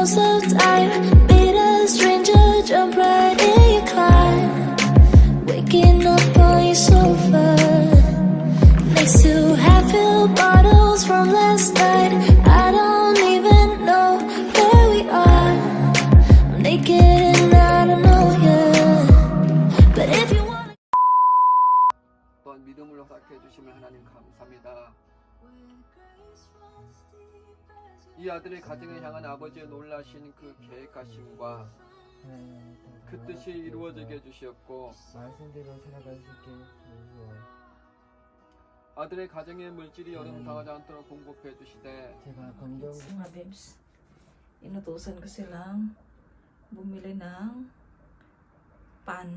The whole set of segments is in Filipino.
house of time. Meet a stranger, jump right in your climb. Waking up on your sofa, next to half-filled bottles from last night. I don't even know where we are. I'm naked and I don't know you. But if you want 믿음으로 허락해 주시면 하나님 감사합니다. 이 아들의 가정을 향한 아버지의 놀라신 그 계획하심과 그 뜻이 이루어지게 해주시었고 말씀대로 살아갈 수 있게 해주세요. 아들의 가정의 물질이 여름 당하지 않도록 공급해 주시되 제가 건강 Mga babes, inutusan ko silang bumili ng pan,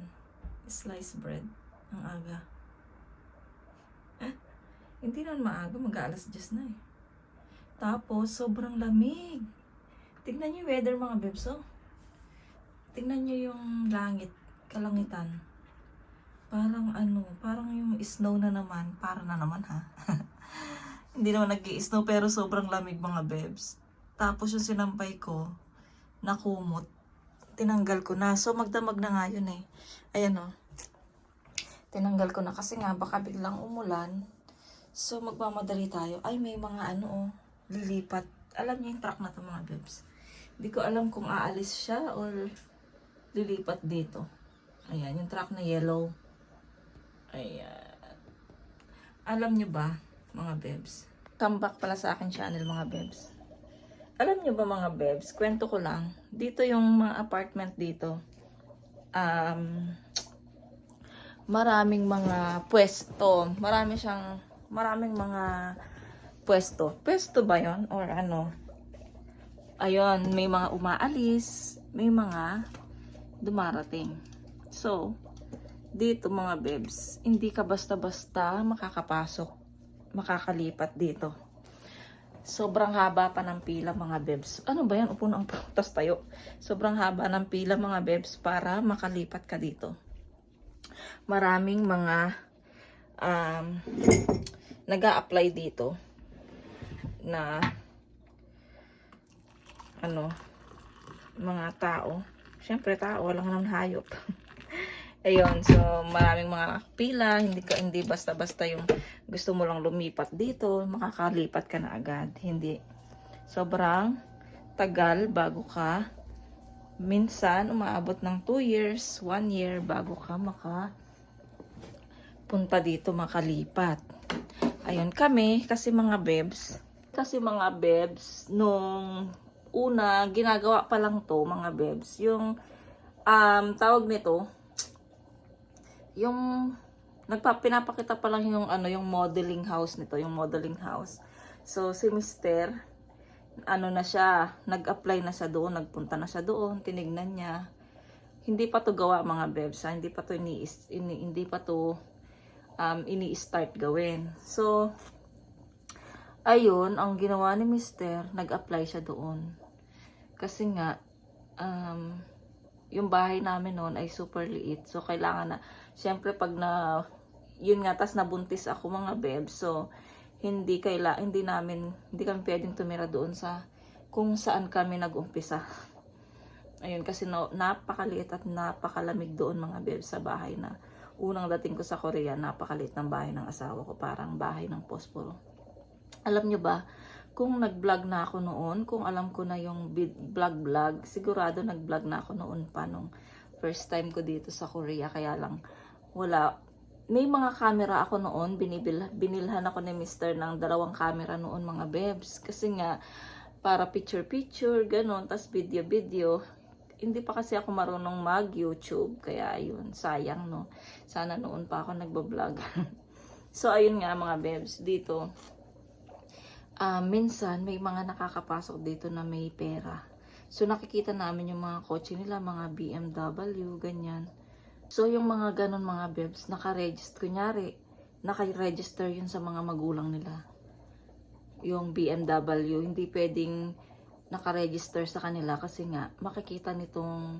sliced bread, ang aga. Hindi naman maaga, mag-aalas 10 na eh. Tapos, sobrang lamig. Tignan niyo yung weather mga babes, oh. Tignan niyo yung langit, kalangitan. Parang parang yung snow na naman. Para na naman ha. Hindi naman nag-i-snow pero sobrang lamig mga babes. Tapos yung sinampay ko, nakumot. Tinanggal ko na. So magdamag na nga yun eh. Ayan o. Tinanggal ko na kasi nga baka biglang umulan. So magmamadali tayo. Ay may mga lilipat. Alam niyo yung truck na to mga babes. Hindi ko alam kung aalis siya or lilipat dito. Ayan, yung truck na yellow. Ayan. Alam nyo ba, mga bebs? Come back pala sa akin channel, mga bebs. Alam nyo ba, mga bebs? Kwento ko lang. Dito yung mga apartment dito. Maraming mga pwesto. Maraming mga pwesto. Pwesto ba yon or ano? Ayun, may mga umaalis. May mga dumarating. So, dito mga bebs, hindi ka basta-basta makakapasok, makakalipat dito. Sobrang haba pa ng pila mga bebs. Ano ba yan? Upo na ang tas tayo. Sobrang haba ng pila mga bebs para makalipat ka dito. Maraming mga nag-a-apply dito na mga tao. Siyempre tao, walang naman hayop. Ayun, so maraming mga pila, hindi basta-basta yung gusto mo lang lumipat dito, makakalipat ka na agad. Hindi. Sobrang tagal bago ka, minsan umaabot ng 2 years, 1 year bago ka punta dito makalipat. Ayun, kami, kasi mga bebs, nung una, ginagawa pa lang to, mga bebs, yung, tawag nito, yung, pinapakita pa lang yung, yung modeling house nito, yung modeling house. So, si Mr., na siya, nag-apply na siya doon, nagpunta na siya doon, tinignan niya. Hindi pa to gawa, mga bebs, hindi pa to ini-start gawin. So, ayun, ang ginawa ni Mr., nag-apply siya doon. Kasi nga, yung bahay namin noon ay super liit. So, kailangan na, syempre pag yun nga, tas nabuntis ako mga beb. So, hindi kami pwedeng tumira doon kung saan kami nag-umpisa. Ayun, kasi napakaliit at napakalamig doon mga beb sa bahay na unang dating ko sa Korea, napakaliit ng bahay ng asawa ko. Parang bahay ng posporo. Alam nyo ba, kung nag-vlog na ako noon, kung alam ko na yung vlog, sigurado nag-vlog na ako noon pa nung first time ko dito sa Korea. Kaya lang, wala. May mga camera ako noon, binilhan ako ni Mr. ng 2 camera noon mga bebs. Kasi nga, para picture-picture, ganon, tas video-video. Hindi pa kasi ako marunong mag-YouTube, kaya ayun, sayang no. Sana noon pa ako nagbablog. So, ayun nga mga bebs, dito. Minsan may mga nakakapasok dito na may pera. So nakikita namin yung mga kotse nila, mga BMW, ganyan. So yung mga ganon mga bebs, naka-register yun sa mga magulang nila. Yung BMW, hindi pwedeng naka-register sa kanila kasi nga makikita nitong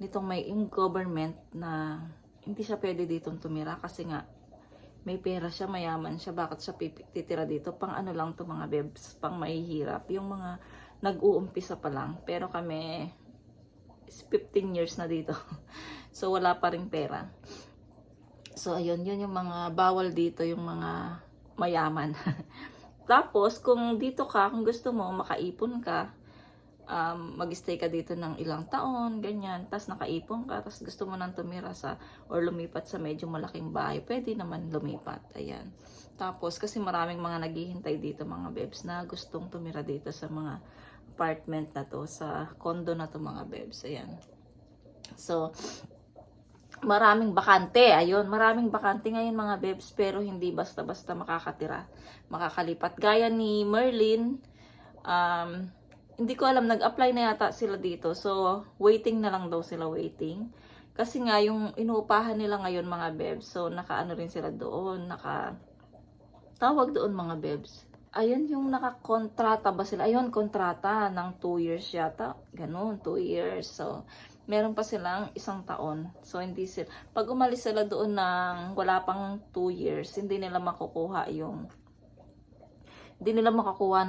yung government na hindi siya pwede ditong tumira kasi nga may pera siya, mayaman siya, bakit siya titira dito? Pang lang to mga bebs, pang mahihirap. Yung mga nag-uumpisa pa lang. Pero kami, 15 years na dito. So, wala pa rin pera. So, ayun, yun yung mga bawal dito, yung mga mayaman. Tapos, kung dito ka, kung gusto mo, makaipon ka, mag-stay ka dito ng ilang taon, ganyan, tas nakaipon ka, tas gusto mo nang tumira sa, or lumipat sa medyo malaking bahay, pwede naman lumipat, ayan. Tapos, kasi maraming mga naghihintay dito, mga bebs, na gustong tumira dito sa mga apartment na to, sa condo na to, mga bebs, ayan. So, maraming bakante, ayun, maraming bakante ngayon, mga bebs, pero hindi basta-basta makakatira, makakalipat. Gaya ni Merlin, hindi ko alam, nag-apply na yata sila dito. So, waiting na lang daw sila, waiting. Kasi nga, yung inuupahan nila ngayon, mga bebs, so, naka-ano rin sila doon, tawag doon, mga bebs. Ayun, yung nakakontrata ba sila? Ayun, kontrata ng 2 years yata. Ganun, 2 years. So, meron pa silang 1 taon. So, hindi sila, pag umalis sila doon ng wala pang 2 years, hindi nila makukuha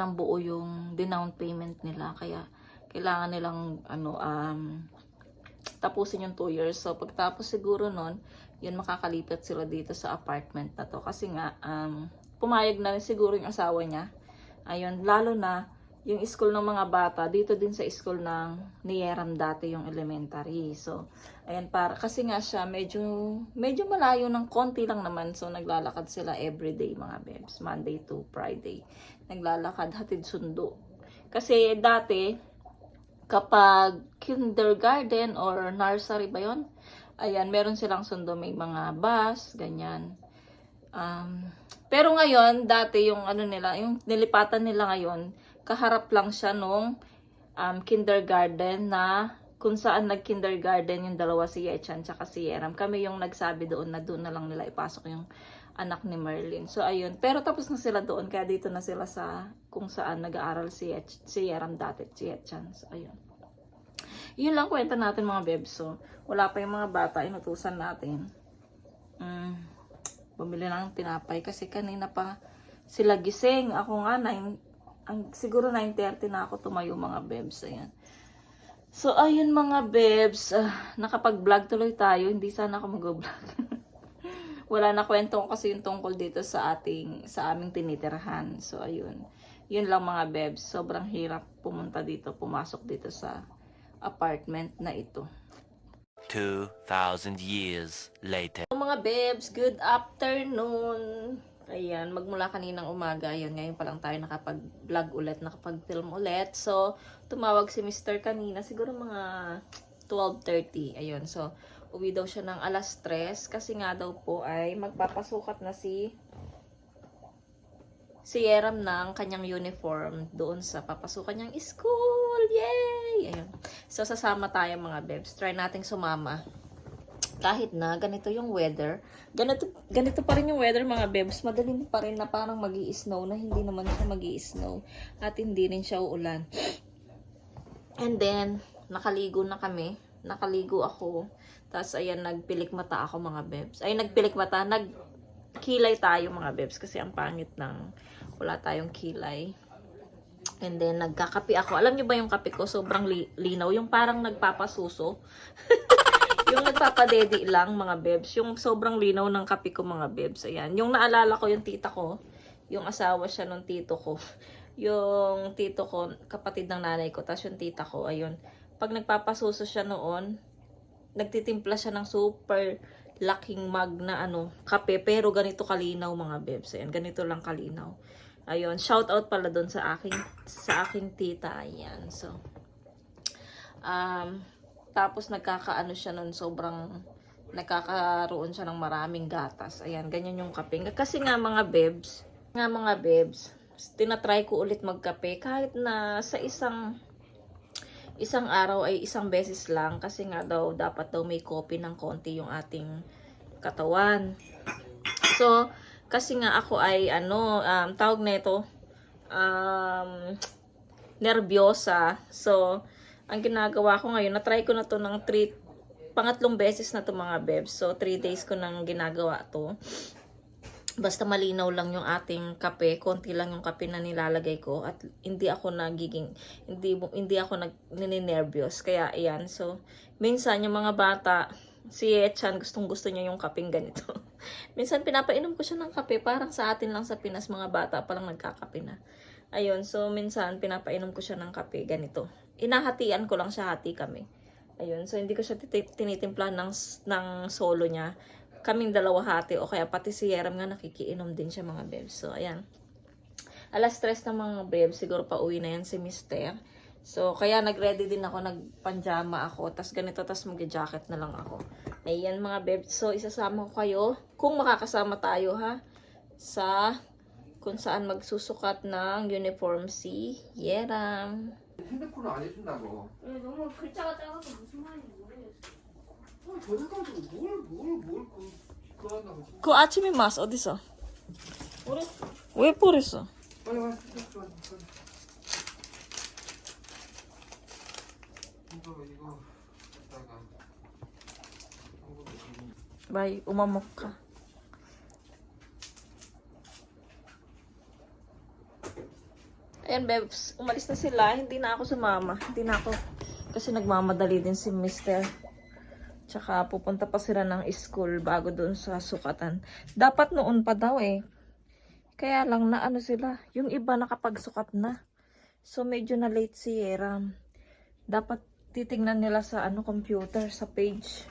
ng buo yung down payment nila. Kaya, kailangan nilang, tapusin yung 2 years. So, pagtapos siguro nun, yun makakalipat sila dito sa apartment na to. Kasi nga, pumayag na rin siguro yung asawa niya. Ayun, lalo na, yung school ng mga bata, dito din sa school ng Nieram dati yung elementary. So, ayan, kasi nga siya, medyo malayo ng konti lang naman. So, naglalakad sila everyday, mga bebs. Monday to Friday. Naglalakad, hatid sundo. Kasi dati, kapag kindergarten or nursery ba yun? Ayan, meron silang sundo, may mga bus, ganyan. Pero ngayon, dati yung yung nilipatan nila ngayon, kaharap lang siya nung kindergarten na kung saan nag-kindergarten yung dalawa, si Yechan tsaka si Yeram. Kami yung nagsabi doon na doon na lang nila ipasok yung anak ni Merlin. So, ayun. Pero tapos na sila doon, kaya dito na sila sa kung saan nag-aaral si Yeram dati, si Yechan. So, ayun. Yun lang kwenta natin, mga bebs. So, wala pa yung mga bata, inutusan natin. Bumili lang ng tinapay kasi kanina pa sila gising. Ako nga, siguro 9:30 na ako tumayo, mga bebs. Ayan. So, ayun, mga bebs. Nakapag-vlog tuloy tayo. Hindi sana ako mag-vlog. Wala na kwento ko kasi yung tungkol dito sa aming tinitirahan. So, ayun. Yun lang, mga bebs. Sobrang hirap pumunta dito, pumasok dito sa apartment na ito. 2,000 years later. So, mga bebs, good afternoon. Ayan, magmula kaninang umaga, ayun, ngayon pa lang tayo nakapag-vlog ulit, nakapag-film ulit. So, tumawag si Mr. kanina, siguro mga 12:30, ayun. So, uwi daw siya ng 3:00 kasi nga daw po ay magpapasukat na si Yeram ng kanyang uniform doon sa papasukan niyang school. Yay! Ayun. So, sasama tayo, mga bebs. Try nating sumama. Kahit na ganito yung weather, ganito pa rin yung weather, mga bebs, madaling pa rin na parang magi-snow na hindi naman siya magi-snow at hindi rin siya uulan. And then, nakaligo na kami. Nakaligo ako. Tapos, ayan, nagpilik mata ako, mga bebs. Ay, nagkilay tayo, mga bebs, kasi ang pangit ng wala tayong kilay. And then, nagkakape ako. Alam niyo ba yung kape ko? Sobrang linaw. Yung parang nagpapasuso. Yung nagpapadedi lang, mga bebs. Yung sobrang linaw ng kape ko, mga bebs. Ayan. Yung naalala ko, yung tita ko, yung asawa siya ng tito ko. Yung tito ko, kapatid ng nanay ko. Tapos yung tita ko, ayun. Pag nagpapasuso siya noon, nagtitimpla siya ng super laking mug na kape. Pero ganito kalinaw, mga bebs. Ayan, ganito lang kalinaw. Ayun, shout out pala doon sa aking tita. Ayan, so. Tapos nagkakaano siya nun, sobrang nagkakaroon siya ng maraming gatas. Ayan, ganyan yung kape. Kasi nga, mga bebs, tinatry ko ulit magkape kahit na sa isang araw ay isang beses lang. Kasi nga daw, dapat daw may coffee ng konti yung ating katawan. So, kasi nga ako ay tawag nito, nervyosa. So, ang ginagawa ko ngayon, na-try ko na to ng pangatlong beses na to, mga bebs. So, 3 days ko nang ginagawa to. Basta malinaw lang yung ating kape, konti lang yung kape na nilalagay ko at hindi ako nininervyos. Kaya ayan, so minsan yung mga bata, si Echan gustong-gusto niya yung kapeng ganito. Minsan pinapainom ko siya ng kape, parang sa atin lang sa Pinas mga bata pa lang nagkakape na. Ayun, so minsan pinapainom ko siya ng kape ganito. Inahatian ko lang siya, hati kami. Ayun, so hindi ko siya tinitimpla ng solo niya. Kaming dalawa hati o kaya pati si Yeram nga nakikiinom din siya mga bebs. So, ayan. Alas 3 na mga bebs, siguro pa uwi na yan si Mister. So, kaya nag-ready din ako, nagpanjama ako, tas ganito, tas mag-jacket na lang ako. Ayan mga bebs, so isasama ko kayo, kung makakasama tayo ha, sa kung saan magsusukat ng uniform si Yeram. 핸드폰을 안 해준다고. 너무 글자가 작아서 무슨 말인지 모르겠어. 저리 가지고 뭘 그한다고. 그 아침에 마스 어디서? 왜 버렸어? 빨리 와. 이거 갖다가 Bye, umamok ka. Ayan, bebs. Umalis na sila. Hindi na ako sumama. Hindi na ako. Kasi nagmamadali din si Mister. Tsaka pupunta pa sila ng school bago doon sa sukatan. Dapat noon pa daw eh. Kaya lang na ano sila. Yung iba nakapagsukat na. So medyo na late si Yeram. Dapat titingnan nila sa computer, sa page.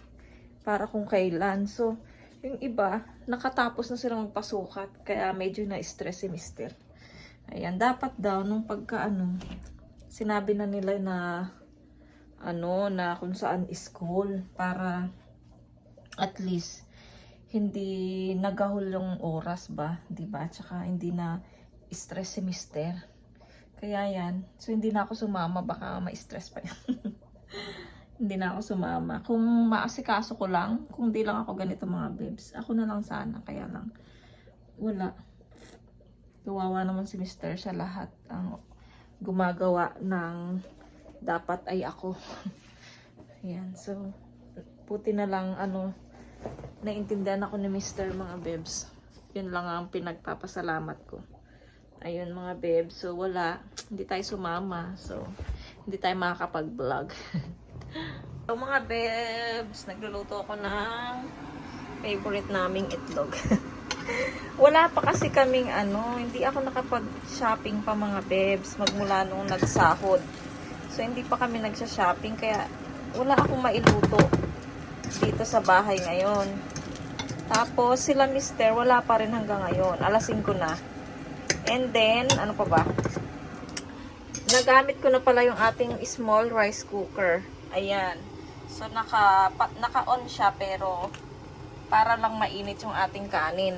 Para kung kailan. So yung iba nakatapos na silang magpasukat. Kaya medyo na-stress si Mister. Ayan, dapat daw nung sinabi na nila na na kung saan school para at least hindi nagahol yung oras ba, 'di ba? Tsaka hindi na stress si Mister. Kaya yan. So hindi na ako sumama, baka ma-stress pa yan. Hindi na ako sumama. Kung maasikaso ko lang, kung di lang ako ganito mga babes, ako na lang sana, kaya lang wala. Kawawa naman si Mister, sa lahat ang gumagawa ng dapat ay ako. Ayan, so puti na lang naintindihan ako ni Mister mga bebs. Yun lang ang pinagpapasalamat ko. Ayun mga bebs, so wala, hindi tayo sumama, so hindi tayo makakapag-vlog. So mga bebs, nagluluto ako ng favorite naming itlog. Wala pa kasi kaming hindi ako nakapag-shopping pa mga bebs magmula nung nagsahod. So hindi pa kami nagsha-shopping kaya wala akong mailuto dito sa bahay ngayon. Tapos sila Mister wala pa rin hanggang ngayon. Alas 5 na. And then, ano pa ba? Nagamit ko na pala yung ating small rice cooker. Ayan. So naka-on siya pero para lang mainit yung ating kanin.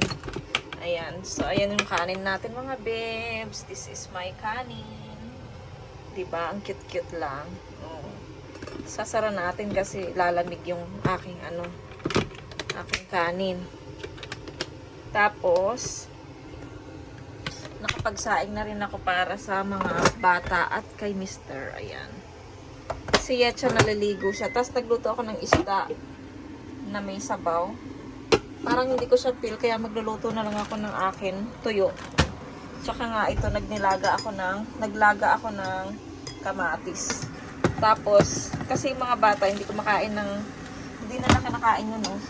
Ayan. So, ayan yung kanin natin mga bebs. This is my kanin. Diba? Ang cute-cute lang. Oh. Sasara natin kasi lalamig yung aking aking kanin. Tapos, nakapagsaing na rin ako para sa mga bata at kay Mister. Ayan. Si Yecha naliligo siya. Tapos, nagluto ako ng isda na may sabaw. Parang hindi ko siya feel, kaya magluluto na lang ako ng akin tuyo. Tsaka nga ito, naglaga ako ng kamatis. Tapos, kasi yung mga bata, hindi na nakinakain yun, no?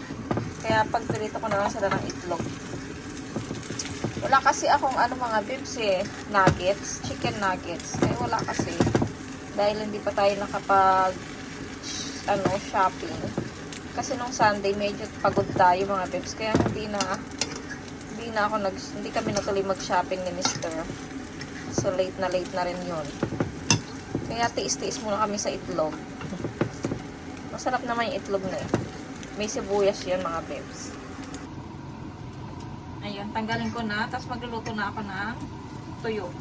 Kaya pagpilito ko na lang sila ng itlog. Wala kasi akong mga bibs nuggets, chicken nuggets. Kaya wala kasi. Dahil hindi pa tayo nakapag shopping. Kasi nung Sunday medyo pagod tayo mga bebs, kaya hindi kami natuloy mag-shopping ni Mister. So late na rin yun. Kaya tiis-tiis muna kami sa itlog. Masarap naman yung itlog na may sibuyas yan mga bebs. Ayun, tanggalin ko na, tapos magluluto na ako ng tuyo.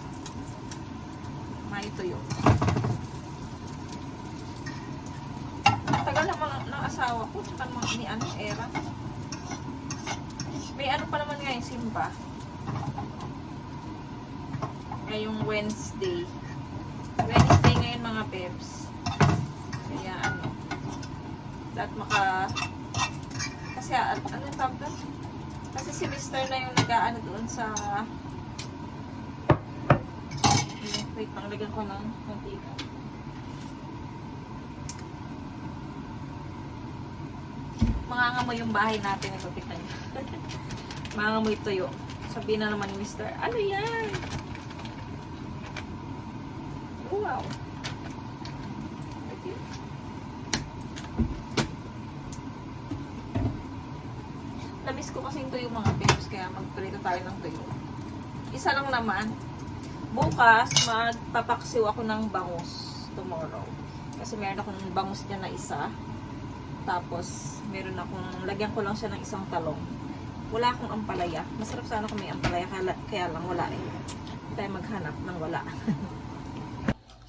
May tuyo. Tagal naman ng asawa ko, tsaka ni Era. May pa naman ngayon, simba. Ngayong Wednesday. Wednesday ngayon mga bebs. Kaya kasi tawag doon? Kasi si Mr. na yung nag-aano doon sa... Wait, panglagyan ko ng mantika. Mangangamoy yung bahay natin. Ito, tignan niyo. Mangangamoy tuyo. Sabihin na naman ni Mr. Ano yan? Wow. Okay. Namiss ko kasi yung tuyo mga peps, kaya magprito tayo ng tuyo. Isa lang naman. Bukas, magpapaksiw ako ng bangus tomorrow. Kasi meron akong bangus dyan na isa. Tapos, meron akong, lagyan ko lang siya ng isang talong. Wala akong ampalaya. Masarap sana kung may ampalaya, kaya lang wala eh. Hindi tayo maghanap ng wala.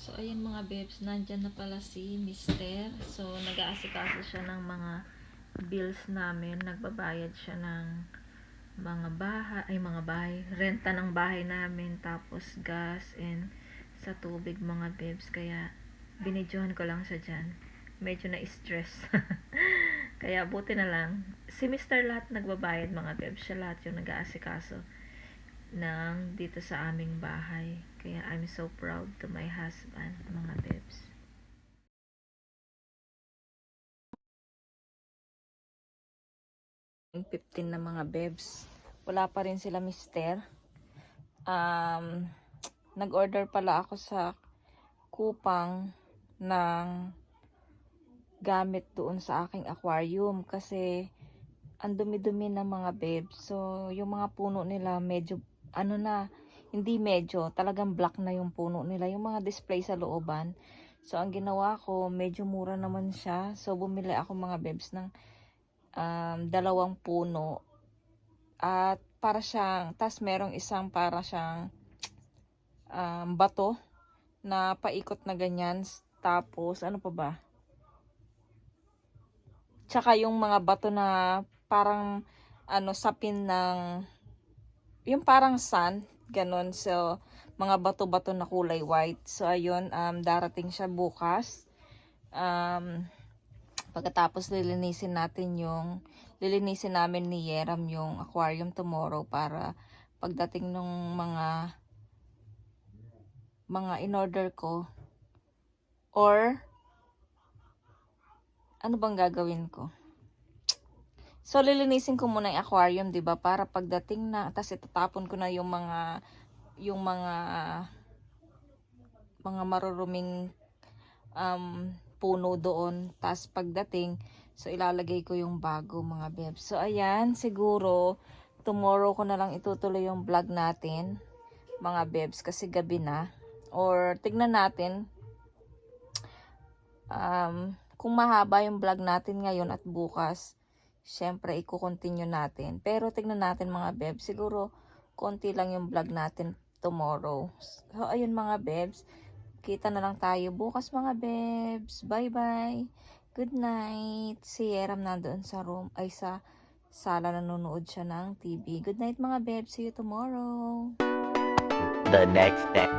So, ayan mga babes, nandyan na pala si Mr. So, nag-aasikaso siya ng mga bills namin. Nagbabayad siya ng mga bahay, renta ng bahay namin, tapos gas and sa tubig mga babes. Kaya, binidyohan ko lang siya dyan. Medyo na-stress. Kaya buti na lang. Si Mr. lahat nagbabayad mga babes. Siya lahat yung nag-aasikaso ng dito sa aming bahay. Kaya I'm so proud to my husband mga babes. Yung 15 na mga babes. Wala pa rin sila Mr. Nag-order pala ako sa Kupang ng gamit doon sa aking aquarium kasi ang dumi-dumi ng mga babes. So, yung mga puno nila medyo, hindi medyo, talagang black na yung puno nila. Yung mga display sa looban. So, ang ginawa ko, medyo mura naman siya. So, bumili ako mga babes ng 2 puno. At para siyang, tas merong isang para siyang bato na paikot na ganyan. Tapos, ano pa ba? Tsaka yung mga bato na parang sapin ng yung parang sand, ganun. So, mga bato-bato na kulay white. So, ayun, darating siya bukas. Pagkatapos lilinisin namin ni Yeram yung aquarium tomorrow para pagdating ng mga in-order ko or ano bang gagawin ko? So, lilinisin ko muna yung aquarium, 'di ba? Para pagdating na, tas itatapon ko na yung mga maruruming puno doon. Tas pagdating, so ilalagay ko yung bago mga bebs. So, ayan, siguro tomorrow ko na lang itutuloy yung vlog natin, mga bebs, kasi gabi na. Or tignan natin kung mahaba yung vlog natin ngayon at bukas, syempre i-continue natin. Pero tignan natin mga bebs, siguro konti lang yung vlog natin tomorrow. So ayun mga bebs, kita na lang tayo bukas mga bebs. Bye bye, good night. Si Yeram nandoon sa room, ay sa sala, nanonood siya ng TV. Good night mga bebs, see you tomorrow. The next day.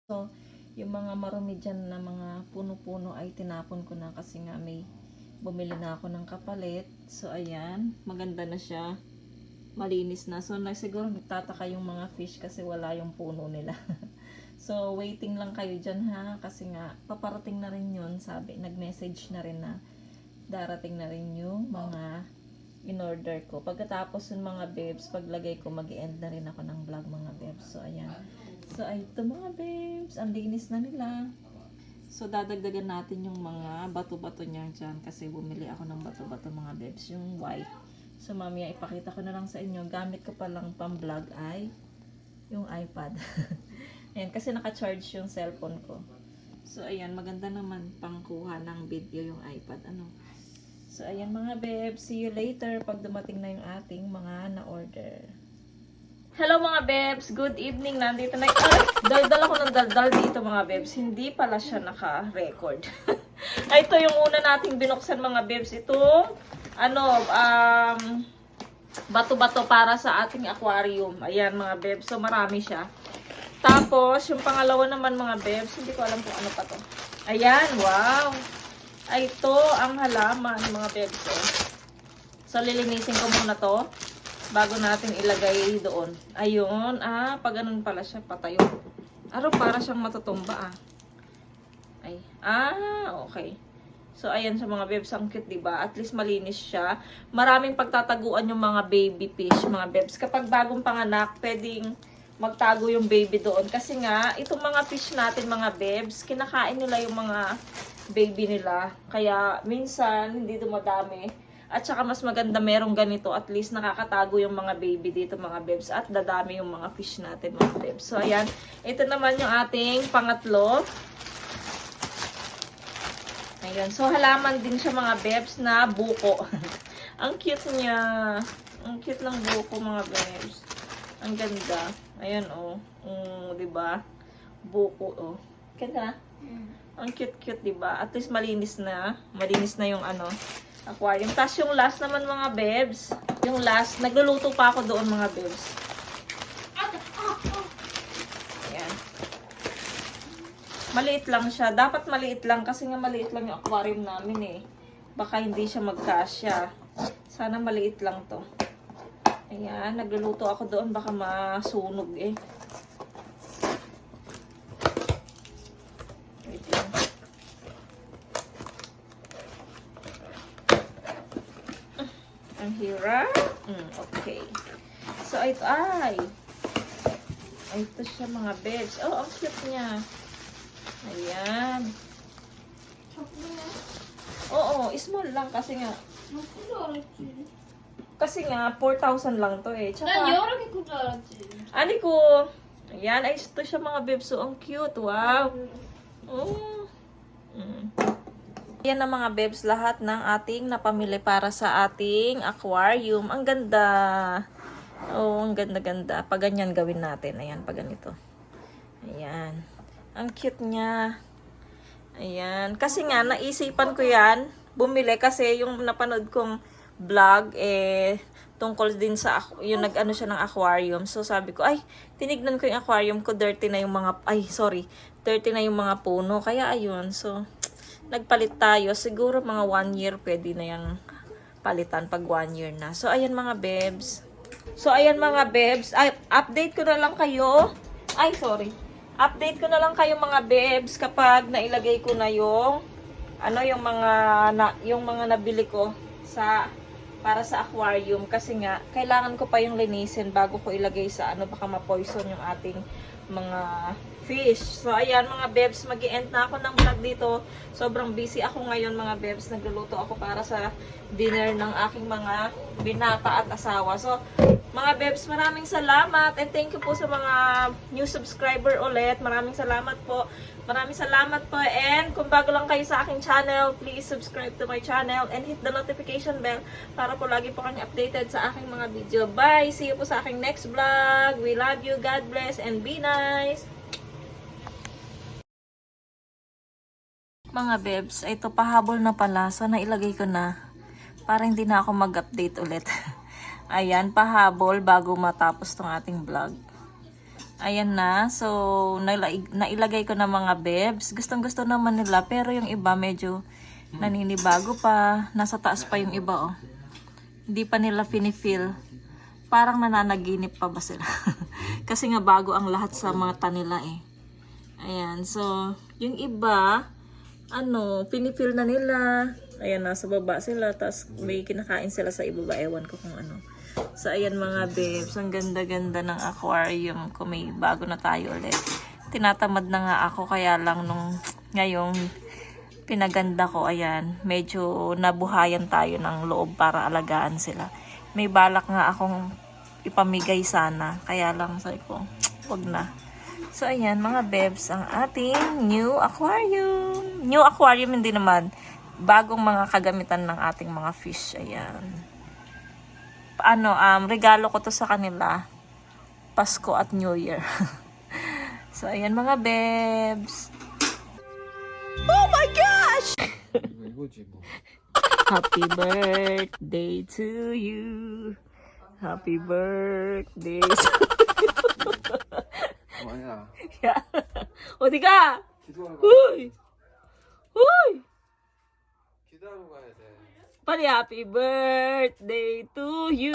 So, yung mga marumi dyan na mga puno-puno ay tinapon ko na kasi nga may bumili na ako ng kapalit. So, ayan. Maganda na siya. Malinis na. So, siguro nagtataka yung mga fish kasi wala yung puno nila. So, waiting lang kayo dyan ha. Kasi nga, paparating na rin yun. Sabi, nag-message na rin na darating na rin yung mga in-order ko. Pagkatapos yung mga babes, paglagay ko, mag-end na rin ako ng vlog mga babes. So, ayan. So, ay, ito mga babes. Ang linis na nila. So, dadagdagan natin yung mga bato-bato niya dyan. Kasi bumili ako ng bato-bato mga babes. Yung white. So, mamaya ipakita ko na lang sa inyo. Gamit ko palang pang-vlog ay yung iPad. Ayan, kasi naka-charge yung cellphone ko. So, ayan. Maganda naman pangkuha ng video yung iPad. Ano? So, ayan mga babes. See you later pag dumating na yung ating mga na-order. Hello mga babes! Good evening! Nandito na daldal ako ng daldal dito mga babes. Hindi pala siya naka-record. Ito yung una nating binuksan mga babes. Itong bato-bato para sa ating aquarium. Ayan mga babes. So marami siya. Tapos yung pangalawa naman mga babes. Hindi ko alam kung ano pa to. Ayan! Wow! Ay, ito ang halaman mga babes. So lilinisin ko muna to bago natin ilagay doon. Ayun. Pag ganun pala siya, patayo. Para siyang matutumba Ay. Okay. So, ayan sa mga babes. Ang cute, diba? At least malinis siya. Maraming pagtataguan yung mga baby fish, mga babes. Kapag bagong panganak, pwedeng magtago yung baby doon. Kasi nga, itong mga fish natin, mga babes, kinakain nila yung mga baby nila. Kaya, minsan, hindi dumadami. At saka mas maganda merong ganito, at least nakakatago yung mga baby dito mga babes at dadami yung mga fish natin mga babes. So ayan, ito naman yung ating pangatlo. Ayan, so halaman din siya mga babes na buko. Ang cute niya. Ang cute ng buko mga babes. Ang ganda. Ayan diba? Buko Ganda na? Ang cute-cute diba? At least malinis na yung aquarium. Tapos yung last naman mga babes. Yung last, nagluluto pa ako doon mga babes. Ayan. Maliit lang siya. Dapat maliit lang kasi nga maliit lang yung aquarium namin Baka hindi siya magkasya. Sana maliit lang to. Ayan, nagluluto ako doon. Baka masunog Wait lang. Ang hirap. Okay. So, ito ito siya mga babes. Ang cute niya. Ayan. Oo, small lang kasi nga. Kasi nga, 4,000 lang to Tsaka, 난 여러 개 줄 알았지. ani ko. Ayan, ito siya mga babes. So, ang cute. Wow. Yan na mga babes, lahat ng ating napamili para sa ating aquarium. Ang ganda. Ang ganda-ganda. Pag ganyan gawin natin. Ayan, pag ganito. Ayan. Ang cute niya. Ayan. Kasi nga, naisipan ko yan. Bumili kasi yung napanood kong vlog, tungkol din sa, yung nag-ano siya ng aquarium. So, sabi ko, tinignan ko yung aquarium ko, dirty na yung mga puno. Kaya, ayun. So, nagpalit tayo. Siguro mga 1 year pwede na yung palitan pag 1 year na. So, ayan mga babes. Update ko na lang kayo. Update ko na lang kayo mga babes kapag nailagay ko na yung yung mga nabili ko para sa aquarium. Kasi nga, kailangan ko pa yung linisin bago ko ilagay sa baka ma-poison yung ating mga fish. So, ayan mga babes, mag-i-end na ako ng vlog dito. Sobrang busy ako ngayon mga babes. Nagluluto ako para sa dinner ng aking mga binata at asawa. So, mga babes, maraming salamat. And thank you po sa mga new subscriber ulit. Maraming salamat po. And kung bago lang kayo sa aking channel, please subscribe to my channel and hit the notification bell para po lagi po kayong updated sa aking mga video. Bye! See you po sa aking next vlog. We love you. God bless and be nice! Mga babes, ito pahabol na pala. So, nailagay ko na para hindi na ako mag-update ulit. Ayan, pahabol bago matapos tong ating vlog. Ayan na. So, nailagay ko na mga bebs. Gustong gusto naman nila. Pero yung iba medyo naninibago pa. Nasa taas pa yung iba, oh. Hindi pa nila finifeel. Parang nananaginip pa ba sila? Kasi nga bago ang lahat sa mata nila eh. Ayan. So, yung iba, pinifeel na nila. Ayan, nasa baba sila. Tapos may kinakain sila sa ibaba. Ewan ko kung ano. So, ayan mga babes. Ang ganda-ganda ng aquarium ko. May bago na tayo ulit. Tinatamad na nga ako. Kaya lang nung ngayong pinaganda ko, ayan, medyo nabuhayan tayo ng loob para alagaan sila. May balak nga akong ipamigay sana. Kaya lang sabi ko, wag na. So, ayan mga babes, ang ating new aquarium. New aquarium hindi naman. Bagong mga kagamitan ng ating mga fish. Ayan. Regalo ko to sa kanila. Pasko at New Year. So, ayan mga babes. Oh my gosh! 이거지 뭐. Happy birthday to you. Happy birthday to 아니야. you. 어디 가? 기도하고 Uy! Uy! 기도하고 가야 돼. Pali happy birthday to you.